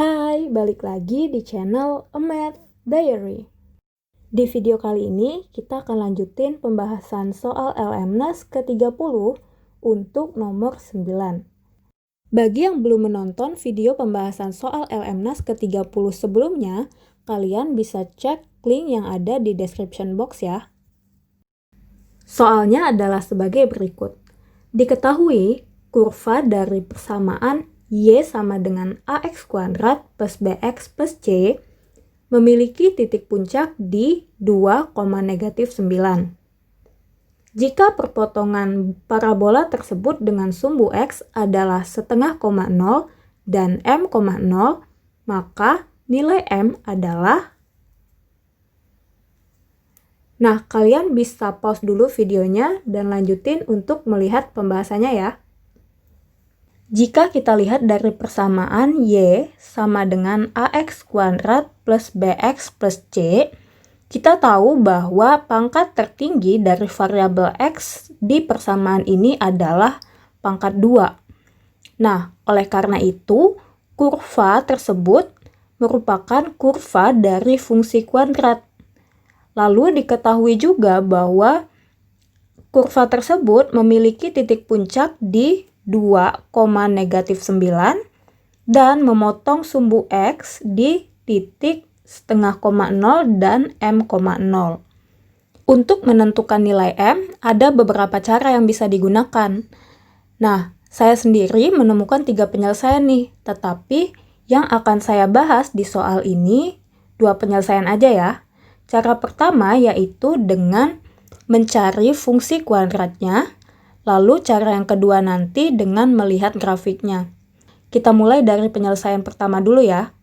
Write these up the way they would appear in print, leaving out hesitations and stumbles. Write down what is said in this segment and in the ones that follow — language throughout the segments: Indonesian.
Hai, balik lagi di channel A Math Diary. Di video kali ini, kita akan lanjutin pembahasan soal LMNAS ke-30 untuk nomor 9. Bagi yang belum menonton video pembahasan soal LMNAS ke-30 sebelumnya, kalian bisa cek link yang ada di description box ya. Soalnya adalah sebagai berikut. Diketahui, kurva dari persamaan Y sama dengan AX kuadrat plus BX plus C memiliki titik puncak di 2,-9. Jika perpotongan parabola tersebut dengan sumbu X adalah setengah koma 0 dan M, 0, maka nilai M adalah... Nah, kalian bisa pause dulu videonya dan lanjutin untuk melihat pembahasannya ya. Jika kita lihat dari persamaan Y sama dengan AX kuadrat plus BX plus C, kita tahu bahwa pangkat tertinggi dari variabel X di persamaan ini adalah pangkat 2. Nah, oleh karena itu, kurva tersebut merupakan kurva dari fungsi kuadrat. Lalu diketahui juga bahwa kurva tersebut memiliki titik puncak di 2,-9 dan memotong sumbu X di titik setengah koma 0 dan M, 0. Untuk menentukan nilai M, ada beberapa cara yang bisa digunakan. Nah, saya sendiri menemukan 3 penyelesaian nih, tetapi yang akan saya bahas di soal ini 2 penyelesaian aja ya. Cara pertama yaitu dengan mencari fungsi kuadratnya, lalu cara yang kedua nanti dengan melihat grafiknya. Kita mulai dari penyelesaian pertama dulu ya.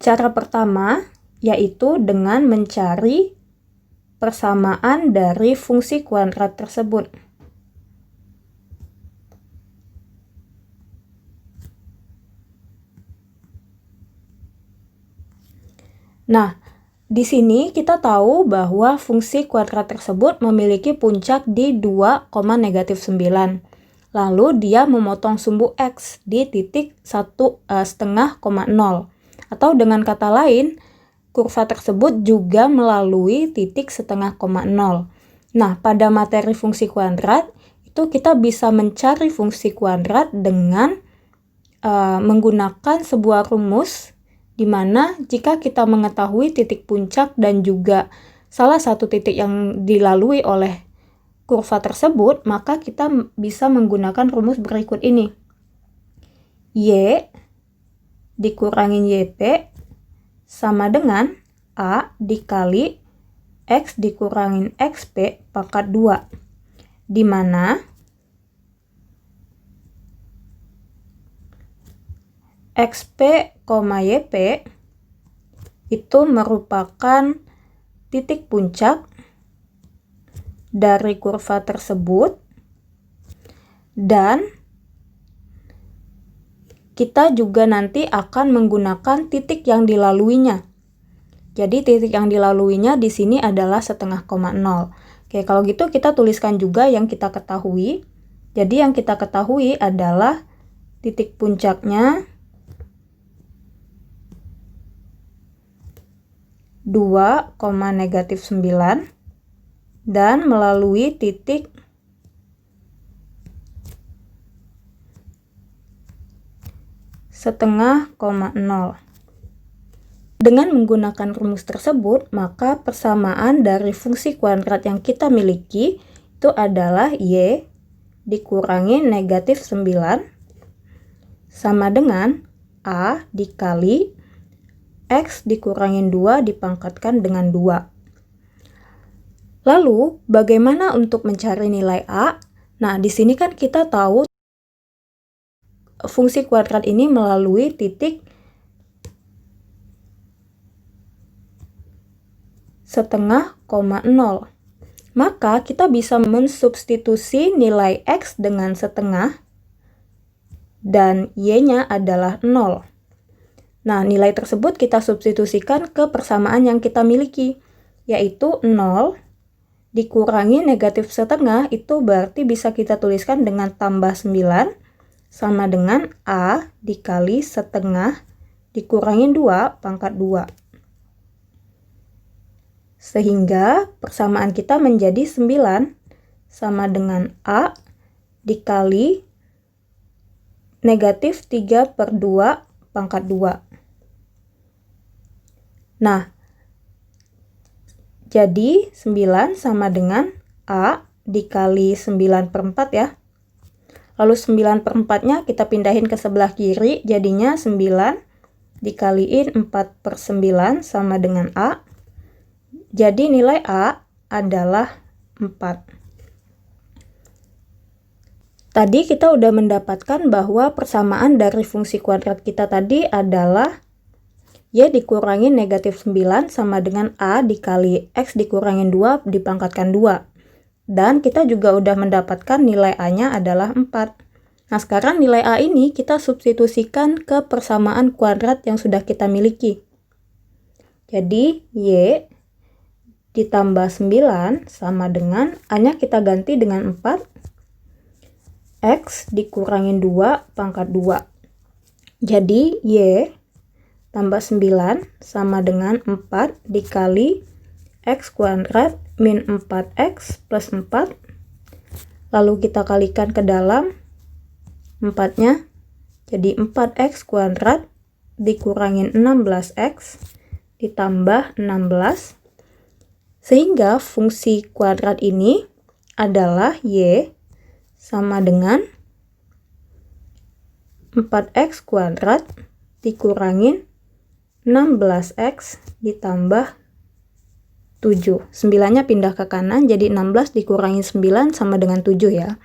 Cara pertama yaitu dengan mencari persamaan dari fungsi kuadrat tersebut. Nah, di sini kita tahu bahwa fungsi kuadrat tersebut memiliki puncak di 2,-9. Lalu dia memotong sumbu X di titik setengah koma 0. Atau dengan kata lain, kurva tersebut juga melalui titik setengah koma 0. Nah, pada materi fungsi kuadrat, itu kita bisa mencari fungsi kuadrat dengan menggunakan sebuah rumus di mana jika kita mengetahui titik puncak dan juga salah satu titik yang dilalui oleh kurva tersebut, maka kita bisa menggunakan rumus berikut ini. Y dikurangin YP sama dengan A dikali X dikurangin XP pangkat 2, di mana XP, YP itu merupakan titik puncak dari kurva tersebut dan kita juga nanti akan menggunakan titik yang dilaluinya. Jadi titik yang dilaluinya di sini adalah setengah koma 0. Oke, kalau gitu kita tuliskan juga yang kita ketahui. Jadi yang kita ketahui adalah titik puncaknya 2,-9 dan melalui titik setengah koma 0. Dengan menggunakan rumus tersebut, maka persamaan dari fungsi kuadrat yang kita miliki itu adalah Y dikurangi -9 sama dengan A dikali X dikurangin 2 dipangkatkan dengan 2. Lalu, bagaimana untuk mencari nilai A? Nah, di sini kan kita tahu fungsi kuadrat ini melalui titik setengah koma 0. Maka kita bisa mensubstitusi nilai X dengan setengah dan Y-nya adalah 0. Nah, nilai tersebut kita substitusikan ke persamaan yang kita miliki, yaitu 0 dikurangi -1/2 itu berarti bisa kita tuliskan dengan tambah 9 sama dengan A dikali setengah dikurangin 2 pangkat 2. Sehingga persamaan kita menjadi 9 sama dengan A dikali negatif 3/2 pangkat 2. Nah, jadi 9 sama dengan A dikali 9/4 ya. Lalu 9/4-nya kita pindahin ke sebelah kiri, jadinya 9 dikaliin 4/9 sama dengan A. Jadi nilai A adalah 4. Tadi kita udah mendapatkan bahwa persamaan dari fungsi kuadrat kita tadi adalah Y dikurangin negatif 9 sama dengan A dikali X dikurangin 2 dipangkatkan 2. Dan kita juga udah mendapatkan nilai A-nya adalah 4. Nah, sekarang nilai A ini kita substitusikan ke persamaan kuadrat yang sudah kita miliki. Jadi, Y ditambah 9 sama dengan A-nya kita ganti dengan 4. X dikurangin 2 pangkat 2. Jadi, Y tambah 9 sama dengan 4 dikali X kuadrat min 4X plus 4. Lalu kita kalikan ke dalam 4-nya. Jadi 4X kuadrat dikurangin 16X ditambah 16. Sehingga fungsi kuadrat ini adalah Y sama dengan 4X kuadrat dikurangin 16X ditambah 7. 9-nya pindah ke kanan, jadi 16 dikurangi 9 sama dengan 7 ya.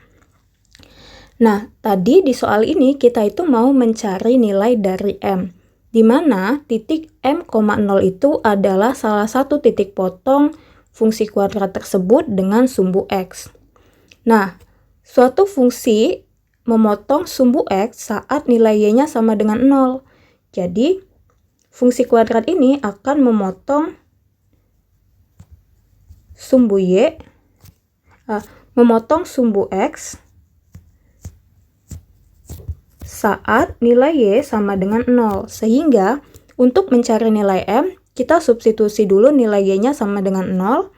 Nah, tadi di soal ini kita itu mau mencari nilai dari M, di mana titik M,0 itu adalah salah satu titik potong fungsi kuadrat tersebut dengan sumbu X. Nah, suatu fungsi memotong sumbu X saat nilai Y-nya sama dengan 0. Jadi, fungsi kuadrat ini akan memotong sumbu memotong sumbu X saat nilai Y sama dengan 0. Sehingga untuk mencari nilai M, kita substitusi dulu nilai Y-nya sama dengan 0.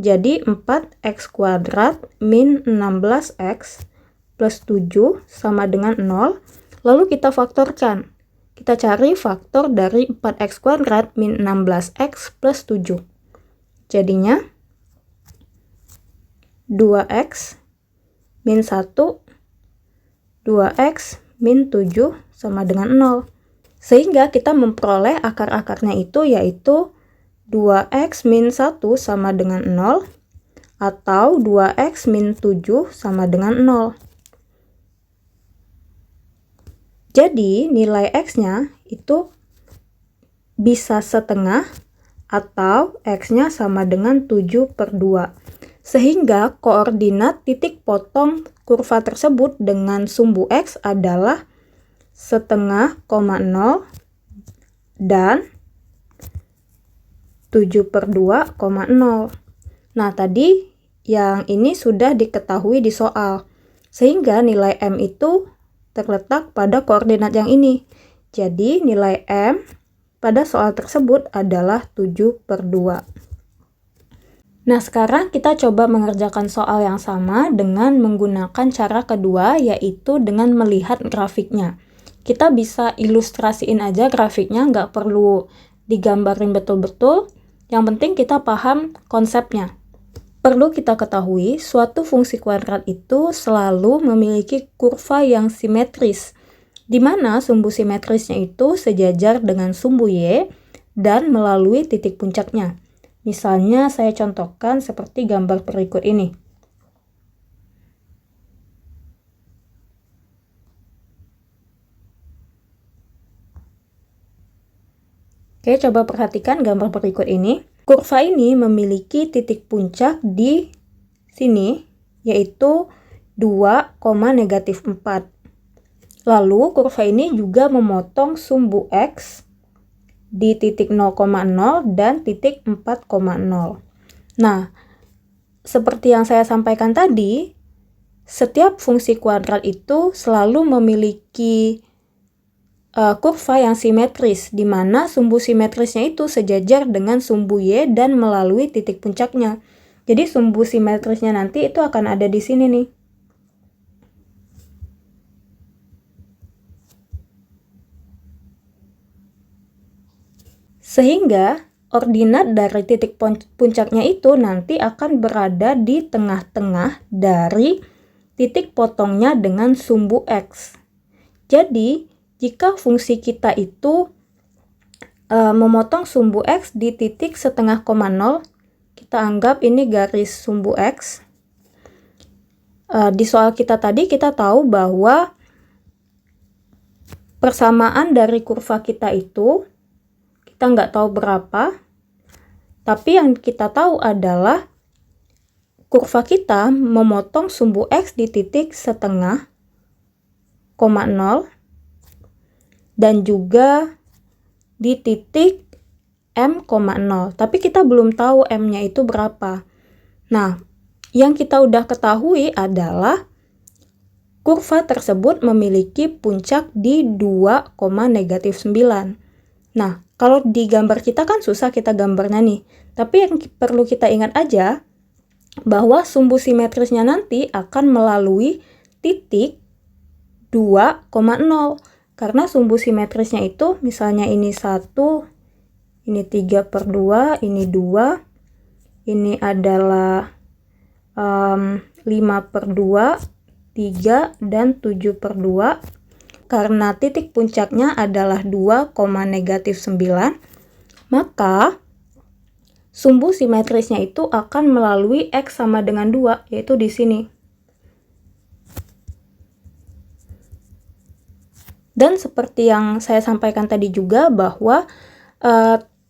Jadi 4X kuadrat min 16X plus 7 sama dengan 0. Lalu kita faktorkan. Kita cari faktor dari 4X kuadrat min 16X plus 7. Jadinya 2X min 1, 2X min 7 sama dengan 0. Sehingga kita memperoleh akar-akarnya itu yaitu 2X min 1 sama dengan 0 atau 2X min 7 sama dengan 0. Jadi nilai X-nya itu bisa setengah atau X-nya sama dengan 7/2. Sehingga koordinat titik potong kurva tersebut dengan sumbu X adalah setengah, 0 dan 7/2,0. Nah, tadi yang ini sudah diketahui di soal. Sehingga nilai M itu terletak pada koordinat yang ini. Jadi nilai M pada soal tersebut adalah 7/2. Nah, sekarang kita coba mengerjakan soal yang sama dengan menggunakan cara kedua, yaitu dengan melihat grafiknya. Kita bisa ilustrasiin aja grafiknya, nggak perlu digambarin betul-betul. Yang penting kita paham konsepnya. Perlu kita ketahui, suatu fungsi kuadrat itu selalu memiliki kurva yang simetris, di mana sumbu simetrisnya itu sejajar dengan sumbu Y dan melalui titik puncaknya. Misalnya saya contohkan seperti gambar berikut ini. Oke, coba perhatikan gambar berikut ini. Kurva ini memiliki titik puncak di sini, yaitu 2,-4. Lalu, kurva ini juga memotong sumbu X di titik 0,0 dan titik 4,0. Nah, seperti yang saya sampaikan tadi, setiap fungsi kuadrat itu selalu memiliki kurva yang simetris, di mana sumbu simetrisnya itu sejajar dengan sumbu Y dan melalui titik puncaknya. Jadi sumbu simetrisnya nanti itu akan ada di sini nih. Sehingga ordinat dari titik puncaknya itu nanti akan berada di tengah-tengah dari titik potongnya dengan sumbu X. Jadi, jika fungsi kita itu memotong sumbu X di titik setengah koma nol, kita anggap ini garis sumbu X. Di soal kita tadi kita tahu bahwa persamaan dari kurva kita itu, kita nggak tahu berapa, tapi yang kita tahu adalah kurva kita memotong sumbu X di titik setengah koma nol, dan juga di titik M,0. Tapi kita belum tahu M-nya itu berapa. Nah, yang kita udah ketahui adalah kurva tersebut memiliki puncak di 2,-9. Nah, kalau di gambar kita kan susah kita gambarnya nih. Tapi yang perlu kita ingat aja, bahwa sumbu simetrisnya nanti akan melalui titik 2,0. Karena sumbu simetrisnya itu, misalnya ini 1, ini 3/2, ini 2, ini adalah 5/2, 3, dan 7/2. Karena titik puncaknya adalah 2,-9, maka sumbu simetrisnya itu akan melalui X sama dengan 2, yaitu di sini. Dan seperti yang saya sampaikan tadi juga bahwa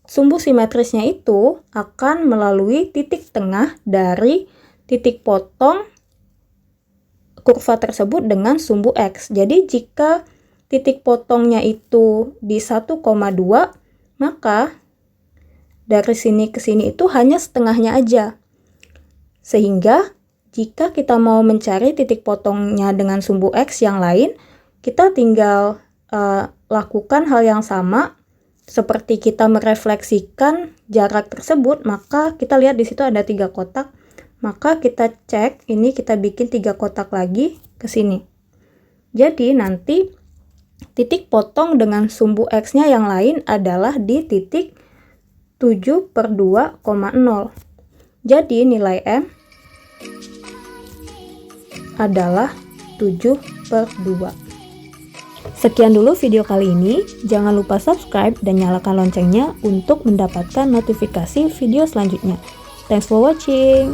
sumbu simetrisnya itu akan melalui titik tengah dari titik potong kurva tersebut dengan sumbu X. Jadi jika titik potongnya itu di 1,2, maka dari sini ke sini itu hanya setengahnya aja. Sehingga jika kita mau mencari titik potongnya dengan sumbu X yang lain, kita tinggal lakukan hal yang sama seperti kita merefleksikan jarak tersebut. Maka kita lihat di situ ada 3 kotak, maka kita cek, ini kita bikin 3 kotak lagi ke sini. Jadi nanti titik potong dengan sumbu X-nya yang lain adalah di titik 7/2,0. Jadi nilai M adalah 7/2. Sekian dulu video kali ini. Jangan lupa subscribe dan nyalakan loncengnya untuk mendapatkan notifikasi video selanjutnya. Thanks for watching.